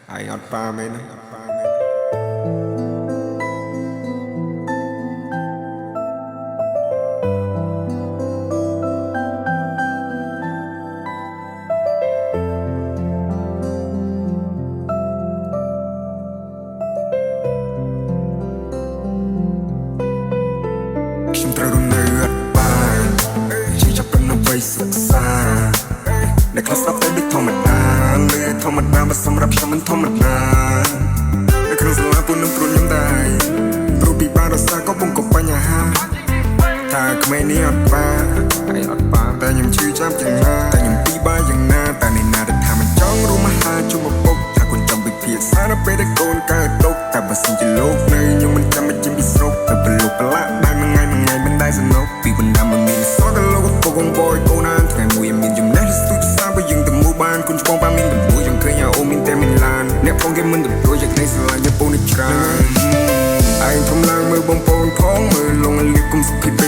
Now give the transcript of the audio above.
ai ọt pa mấy nóខ្ញុំត្រូវរស់នៅអត់បានជាចាប់ព្រឹងនៅវ័យសិក្សាអ្នកខ្លះស្ដាប់តែដូចធម្មតាលើធម្មតាបើសម្រាប់ខ្ញុំមិនធម្មតានៅក្នុងសាលាពួកនឹងព្រួញខ្ញុំដែរព្រោះពិបាករសារក៏បងក៏បញ្ហាថាក្មេងនេះអត់បានហើយអត់បានតែខ្ញុំជឿចាំយ៉ាងណាតែខ្ញុំពិបាកយ៉ាងណាតែនេះណាដែលថាមិនចង់រួមមហាជុំពុកថាគុណចាំវិភាសានៅពេលដែលកូនកើតទុកតែបើសិនជាលោកនៅខ្ញុំមិនចាំមិនជិះពីស្រុកទៅប្រឡូកប្រឡាក់ដែរមួយថ្ងៃមិនដែរសនុកពីបណ្ដាមិនមានសោះក៏លោកពុកបងបយកូនអានថ្ងៃមួយមានចំណេះស្ទុយសាបើយើងទៅមួយបានគុណច្បងបានមានបន្ទួយចង់ឃើញអូមានតែមានឡានអ្នកផងគេមិនទទួលយ៉ាងនេះស្រឡាញ់តែពូនេះច្រើនឯងធំឡើងមើលបងប្អូនផងមើលលងលៀបគុំសុខភាព